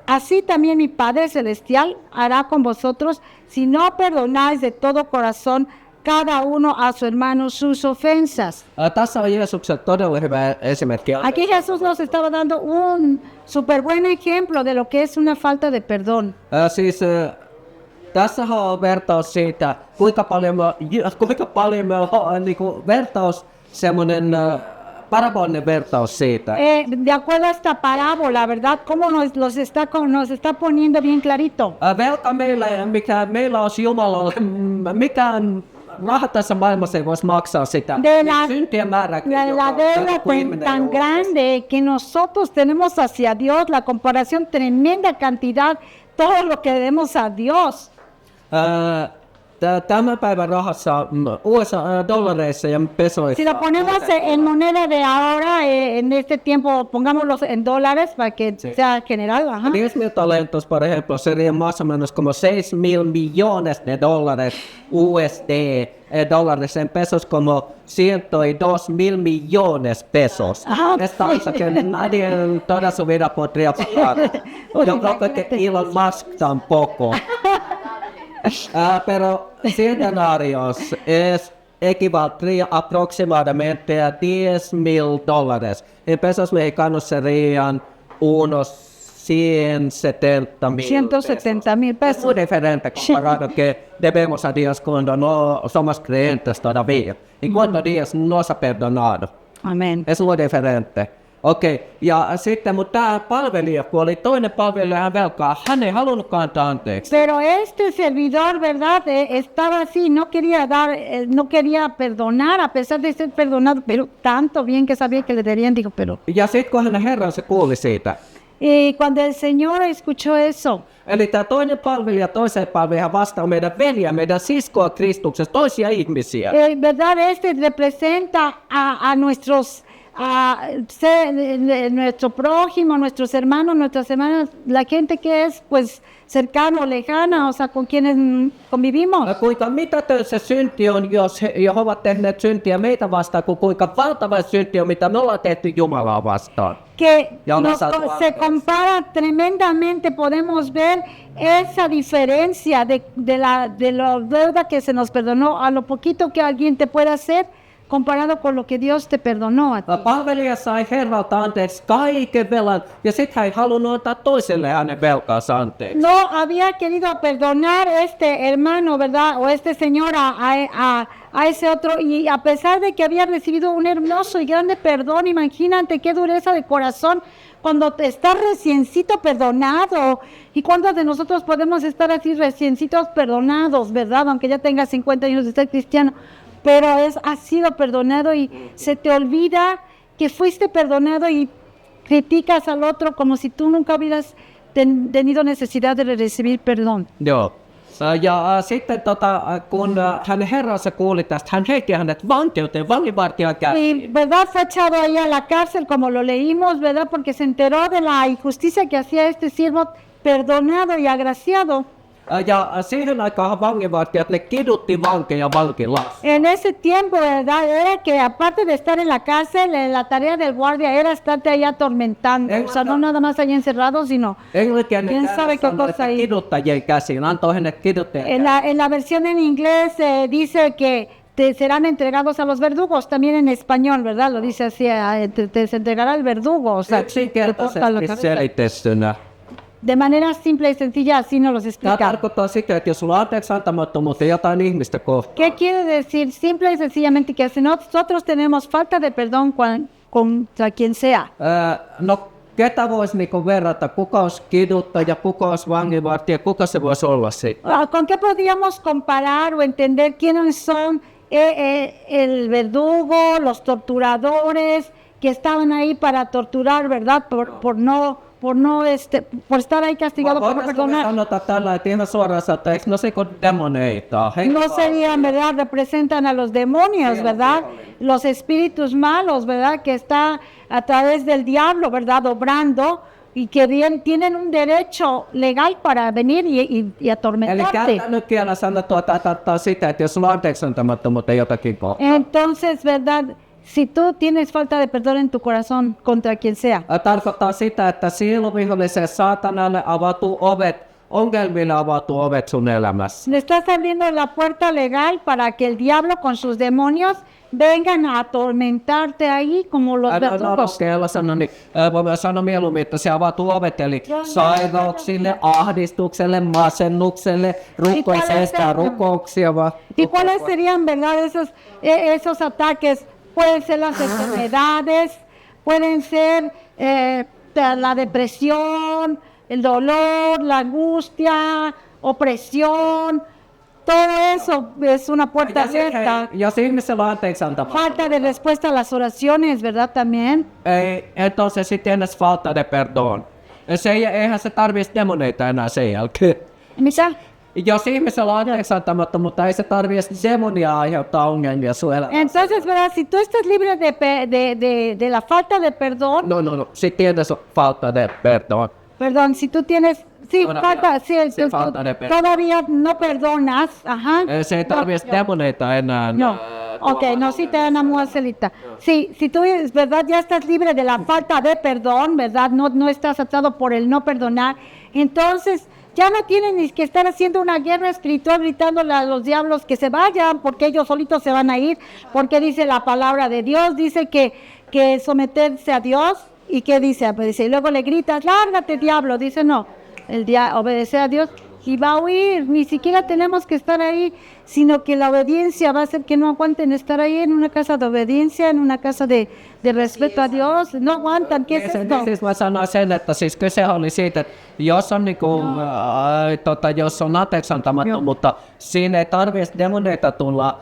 Así también mi Padre Celestial hará con vosotros, si no perdonáis de todo corazón cada uno a su hermano sus ofensas. Tässä on Jeesuksen todella hyvä esimerkki. Aquí Jesús nos estaba dando un súper buen ejemplo de lo que es una falta de perdón. Tässähän on vertaus siitä, kuinka paljon me on niinku vertaus, semmoinen parabolinen vertaus siitä. De acuerdo a esta parábola, ¿verdad? Cómo nos está poniendo bien clarito. Velka mikä meillä olisi Jumalalle, mikään raha tässä maailmassa ei voisi maksaa sitä. Syntien määrä, La deuda tan grande que nosotros tenemos hacia Dios, la comparación tremenda cantidad, todo lo que debemos a Dios. Tämän päivän rahassa dollareissa ja pesoissa. Si lo ponemos en moneda de ahora, en este tiempo, pongámoslo en dólares para que sea general. Ajá. 10,000 talentos, por ejemplo, sería más o menos como 6,000 millones de dólares USD. Dólares en pesos como 102,000 millones pesos. Esta cosa que nadie en toda su vida podría pagar. Yo creo que Elon Musk tampoco. Pero 100 denarios equivaldría aproximadamente a 10,000 dólares. En pesos mexicanos serían unos 170,000 170,000 pesos. Es muy pesos. diferente comparado que debemos a Dios cuando no somos creyentes todavía. Y cuando Dios nos ha perdonado. Amén. Es muy diferente. Okei, ja sitten, mutta tämä palvelija, kun oli toinen palvelija hän velkaa, hän ei halunnutkaan antaa anteeksi. Pero este servidor, ¿verdad? Estaba así, no quería perdonar, a pesar de ser perdonado, pero tanto bien que sabía que le debían, dijo, pero... Ja sitten kun hänen herransa kuuli siitä, Y cuando el Señor escuchó eso, eli tämä toinen palvelija toiseen palvelijan vastaa meidän veliä, meidän siskoa Kristuksessa, toisia ihmisiä. ¿verdad? Este representa a nuestros... nuestro prójimo, nuestros hermanos, nuestras hermanas, la gente que es pues cercano, lejana, o sea, con quienes convivimos. Kuinka mitätön se synti on, jos he ovat tehneet syntiä meitä vastaan, kun kuinka valtava synti on, mitä me ollaan tehty Jumalaa vastaan. Que Ya no sabe se antes. compara tremendamente, podemos ver esa diferencia de la deuda que se nos perdonó a lo poquito que alguien te pueda hacer comparado con lo que Dios te perdonó a ti. Palvelija sai herralta anteeksi kaiken velan, ja sitten hän ei halunnut antaa toiselle hänen velkaansa anteeksi. No había querido perdonar este hermano, ¿verdad? O este señor a ese otro, y a pesar de que había recibido un hermoso y grande perdón, imagínate qué dureza de corazón cuando te estás reciencito perdonado. ¿Y cuántos de nosotros podemos estar así reciencitos perdonados, verdad? Aunque ya tengas 50 años de ser cristiano, pero has sido perdonado y se te olvida que fuiste perdonado y criticas al otro como si tú nunca hubieras tenido necesidad de recibir perdón. Joo. Ja sitten kun hänen herransa kuuli tästä, hän heitti hänet vankeuteen, vanginvartijan käsiin. Y verdad fue echado ahí a la cárcel como lo leímos, verdad, porque se enteró de la injusticia que hacía este siervo perdonado y agraciado. Ja siihen aikaan vanginvartijat ne kidutti vankeja vankilassa. En ese tiempo, verdad, era que aparte de estar en la cárcel, la tarea del guardia era estarte ahí atormentando. O sea, no nada más ahí encerrado, sino quién sabe qué cosa ahí. Kiduttajien käsiin, antoi hänet kiduttajien En la versión en inglés dice que te serán entregados a los verdugos, también en español, ¿verdad? Lo dice así, te se entregará el verdugo, o sea, te corta la yksinkertaisesti cabeza. selitettynä. De manera simple y sencilla, así nos los Tämä explica. tarkoittaa sitä, että jos sulla on anteeksi antamattomuutta jotain ihmistä kohtaan, ¿Qué quiere decir? Simple y sencillamente que si nosotros tenemos falta de perdón contra quien sea. no ketä voisi niinku verrata, kuka olisi kiduttaja, kuka olisi vanginvartija, kuka se voisi olla sitten? ¿Con qué podríamos comparar o entender quiénes son el verdugo, los torturadores que estaban ahí para torturar, ¿verdad? Por estar ahí castigado por no Voitaisiinko me perdonar? sanota tällä, että ihan suoraan sanotaan, eikö no se kun demoneita? No serían, ¿verdad? Representan a los demonios, ¿verdad? Los espíritus malos, ¿verdad? Que está a través del diablo, ¿verdad? Obrando y que tienen un derecho legal para venir y Eli atormentarte. käytännön kielellä sanottua tämä tarkoittaa sitä, että jos sulla on anteeksi antamattomuutta jotakin kohtaa. Entonces, ¿verdad? Si tú tienes falta de perdón en tu corazón contra quien sea, Tarkoittaa sitä, että sielunviholliselle saatanalle avautuu ovet, ongelmille avautuu ovet sun elämässä. le estás abriendo la puerta legal para que el diablo con sus demonios vengan a atormentarte ahí como los verdugos. Norkeella sano, niin voimme sanoa mieluummin, että se avautuu ovet, eli sairauksille, ahdistukselle, masennukselle, rukoisesta rukouksia vaan. ¿Y cuáles serían, verdad, esos ataques? Pueden ser las enfermedades, pueden ser la depresión, el dolor, la angustia, opresión. Todo eso es una puerta abierta. Jos ihmisellä on anteeksi antamatta, Falta de respuesta a las oraciones, ¿verdad? También. entonces si tienes falta de perdón. Eihän se tarvitsisi demoneita enää sen jälkeen. Mitä? Jos ihmisellä on anteeksi antamatta, mutta ei se tarvitse demonia aiheuttaa ongelmia sun elämässä. Entonces, ¿verdad? Si tú estás libre de la falta de perdón, No, si tienes falta de perdón. perdón, si tú tienes, sí, Todavía, sí, tú falta de perdón. todavía no perdonas, ajá. Se ei tarvitse demoneita enää. No, ok, no, sí te dan amor, Celita. Sí, si tú, ¿verdad? Ya estás libre de la falta de perdón, ¿verdad? No estás atado por el no perdonar. Entonces, ya no tienen ni que estar haciendo una guerra espiritual gritándole a los diablos que se vayan, porque ellos solitos se van a ir, porque dice la palabra de Dios, dice que someterse a Dios ¿Y qué dice? Pues dice, y luego le gritas, lárgate, diablo. Dice, no, obedecer a Dios y va a huir. Ni siquiera tenemos que estar ahí, sino que la obediencia va a hacer que no aguanten estar ahí en una casa de obediencia, en una casa de respeto a Dios. No aguantan. ¿Qué es esto? Siis mä sanoin sen, että siis kyse oli siitä, että jos on, jos on anteeksiantamaton, mutta siinä ei tarvitse demoneita tulla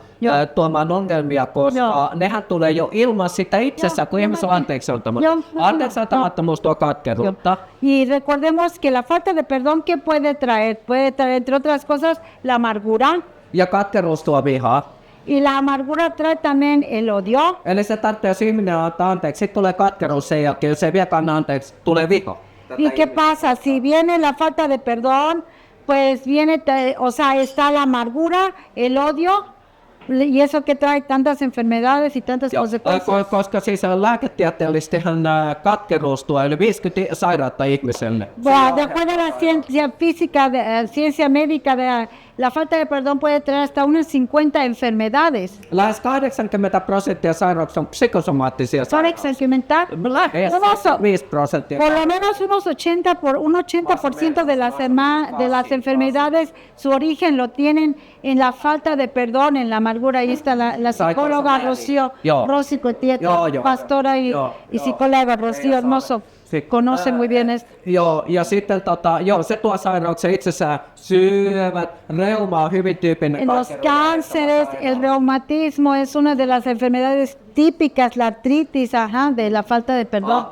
tuomaan ongelmia, koska nehän tulee jo ilman sitä itsessään, kun ihmisellä on anteeksiantamaton. Anteeksiantamattomuus tuo katkeruutta. Y recordemos que la falta de perdón, ¿qué puede traer? Puede traer, entre otras cosas, la amargura. Ja katkeruus tuo vihaa. Y la amargura trae también el odio. Eli se tarvitsee, jos ihminen antaa anteeksi, sitten tulee katkeruus sen jälkeen, jos ei vieläkään anteeksi, tulee viha. ¿Y qué pasa? Si viene la falta de perdón, pues viene, está la amargura, el odio, y eso que trae tantas enfermedades y tantas consecuencias. Koska siis lääketieteellisestihän katkeruus tuo yli 50 sairautta ihmiselle. Bueno, de acuerdo a la ciencia física, ciencia médica, la falta de perdón puede traer hasta unas 50 enfermedades. Lähes 80% sairauksia on psykosomaattisia. ¿Para experimentar? Lähes 5%. Por lo menos un 80% de las enfermedades, su origen lo tienen en la falta de perdón, en la amargura. Ahí está la psicóloga Rocío Cotieta, pastora y psicóloga Rocío Hermoso. Conocen muy bien esto. Joo, ja sitten se tuo sairauksia itsessään, syövät, reuma on hyvin tyypillinen. Los cánceres, el reumatismo es una de las enfermedades típicas, la artritis, de la falta de perdón.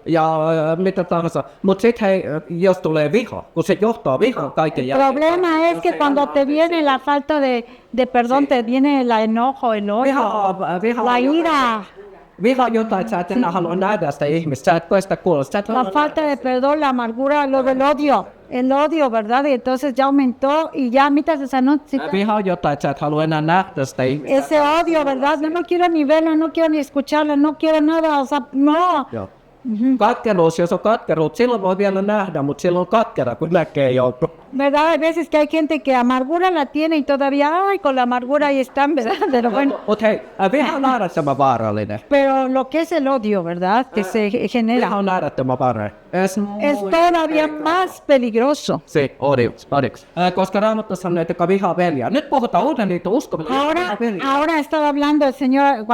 Ja mitä tahansa. Mutta sitten hei, jos tulee viha, kun se johtaa vihaan kaiken jälkeen. El problema es que cuando te viene la falta de perdón, te viene el enojo, el odio, la ira. Viha on jotain, että sä et enää halua nähdä sitä ihmistä, sä et koe sitä kuulosta. La falta de perdón, la amargura, luego el odio, ¿verdad? Y entonces ya aumentó y ya a mitad de esa noche. Viha on jotain, että sä et halua enää nähdä sitä ihmistä. Ese odio, ¿verdad? No quiero ni verla, no quiero ni escucharla, no quiero nada, o sea, no. Joo. Katkeruus, jos on katkeruus, silloin voi vielä nähdä, mutta silloin on katkera, kun näkee joku. ¿Verdad? Hay veces que hay gente que amargura la tiene y todavía, con la amargura ahí están, ¿verdad? Pero bueno. Mutta hei, viha on äärettömän vaarallinen. Pero lo que es el odio, ¿verdad? Que se genera. Viha on äärettömän vaarallinen. Es todavía más peligroso. Sí, odios. Koska Raamattu sanoo, että vihaa veljää. Nyt puhutaan uuden liiton uskoville. Ahora estaba hablando el Señor,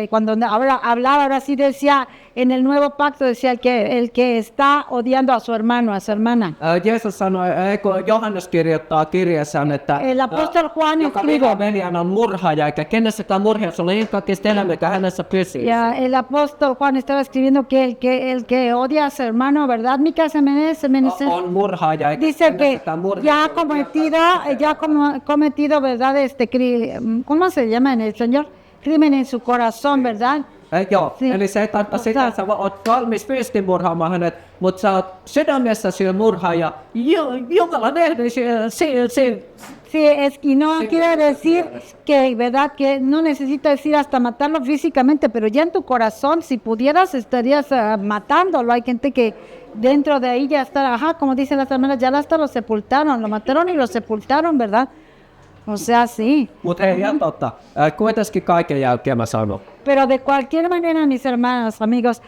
cuando hablaba, ahora sí decía, en el nuevo pacto decía el que está odiando a su hermano, a su hermana. Jeesus sanoi, kun Johannes kirjoittaa kirjassaan, että el apóstol Juan joka vihaa veljään on murhaaja, eikä kenessäkään murhaajassa ole inkakista elämä, eikä hänessä pysyy. Ja el apóstol Juan estaba escribiendo que el que odia a su hermano, ¿verdad? Mica Semenes on murhaaja, eikä dice que ya ha cometido, ¿verdad? ¿Cómo se llama en el Señor? Crimen en su corazón, ¿verdad? Joo, eli se ei tarkoita sitä, että sä oot valmis fyysisesti murhaamaan hänet, mutta sä oot sydämessäsi murhaaja. Jumalan ehdi, Sí, es que no quiere decir que, ¿verdad? Que no necesita decir hasta matarlo físicamente, pero ya en tu corazón, si pudieras, estarías matándolo. Hay gente que dentro de ahí ya está, como dicen las hermanas, ya hasta lo sepultaron, lo mataron y lo sepultaron, ¿verdad? O sea, sí. Mutta hei, ihan totta. Kuitenkin kaiken jälkeen mä sanon. Pero de cualquier manera, mis hermanos, amigos,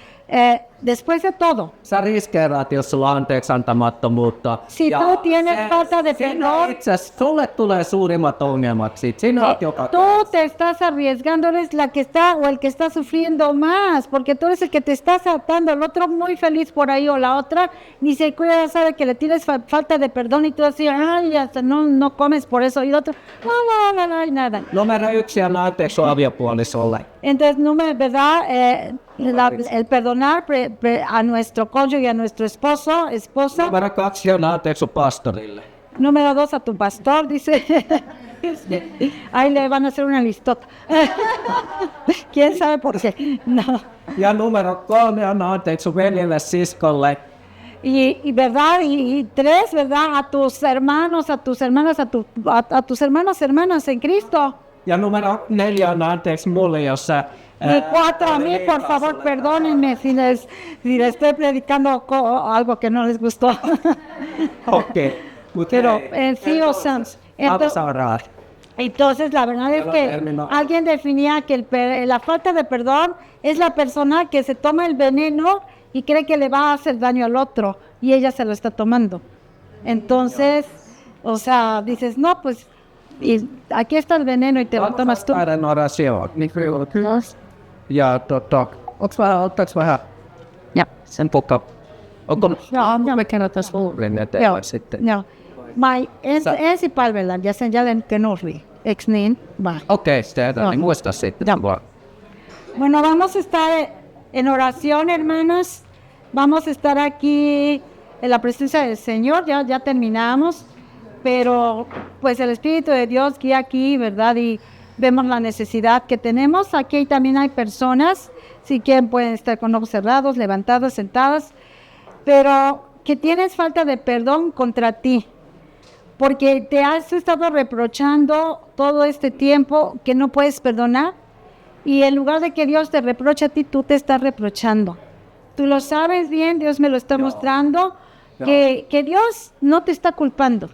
después de todo. Sä riskeeraat, jos sulla on anteeksiantamattomuutta. Si tú tienes falta de perdón, sulle tulee suurimmat ongelmat siitä. Siinä on joka tú te estás arriesgando, eres la que está o el que está sufriendo más, porque tú eres el que te estás atando, el otro muy feliz por ahí o la otra ni siquiera sabe que le tienes falta de perdón y tú así, ay, hasta no comes por eso y el otro, no, nada. Numero 1 on anteeksi aviopuolisolle. Entonces, ¿verdad? El perdonar a nuestro cónyuge y a nuestro esposa. Numero 2 on anteeksi pastorille. Número 2 a tu pastor, dice. Ahí le van a hacer una listota. ¿Quién sabe por qué? No. Ja numero 3 on anteeksi veljelle, siskolle. Y verdad, y 3, ¿verdad? A tus hermanos, a tus hermanas, a tus hermanas en Cristo. Ja numero 4 on anteeksi mulle, jos sä... Y 4 a mí, por favor, perdónenme si les estoy predicando algo que no les gustó. Okei. Pero sí, o sea, Entonces, la verdad es que alguien definía que la falta de perdón es la persona que se toma el veneno y cree que le va a hacer daño al otro y ella se lo está tomando. Entonces, o sea, dices, no, pues, y aquí está el veneno y te lo tomas tú. Para en oración. Ya, toc. Ya. Un poco. O como... No, me quiero transformar. no. Mai ensi palvellaan ja sen jälleen kenurri, eikö niin? Va. Okei, sitä niin muista sitten. Bueno, vamos a estar en oración, hermanas. Vamos a estar aquí en la presencia del Señor. Ya terminamos. Pero pues el Espíritu de Dios guía aquí, ¿verdad? Y vemos la necesidad que tenemos. Aquí también hay personas, si quieren pueden estar con ojos cerrados, levantadas, sentadas, pero que tienes falta de perdón contra ti. Porque te has estado reprochando todo este tiempo que no puedes perdonar. Y en lugar de que Dios te reproche a ti, tú te estás reprochando. Tú lo sabes bien, Dios me lo está mostrando, que Dios no te está culpando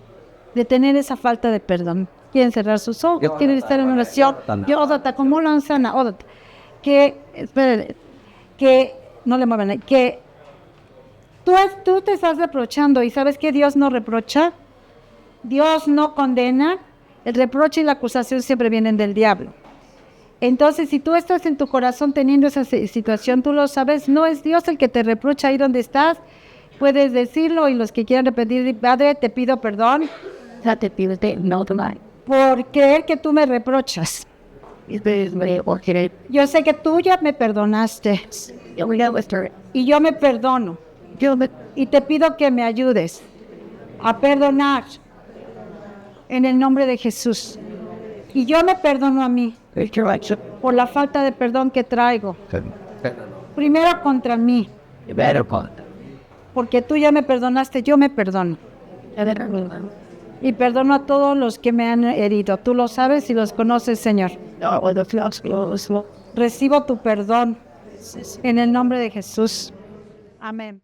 de tener esa falta de perdón. Quieren cerrar sus ojos, quieren estar en oración. Yo, odata, como lanzana, odata. Espérenle, que no le muevan, que tú te estás reprochando y sabes que Dios no reprocha, Dios no condena, el reproche y la acusación siempre vienen del diablo. Entonces, si tú estás en tu corazón teniendo esa situación, tú lo sabes, no es Dios el que te reprocha ahí donde estás, puedes decirlo y los que quieran repetir, Padre, te pido perdón, por creer que tú me reprochas. Yo sé que tú ya me perdonaste y yo me perdono y te pido que me ayudes a perdonar en el nombre de Jesús. Y yo me perdono a mí por la falta de perdón que traigo. Primero contra mí. Porque tú ya me perdonaste, yo me perdono. Y perdono a todos los que me han herido. Tú lo sabes y los conoces, Señor. Recibo tu perdón en el nombre de Jesús. Amén.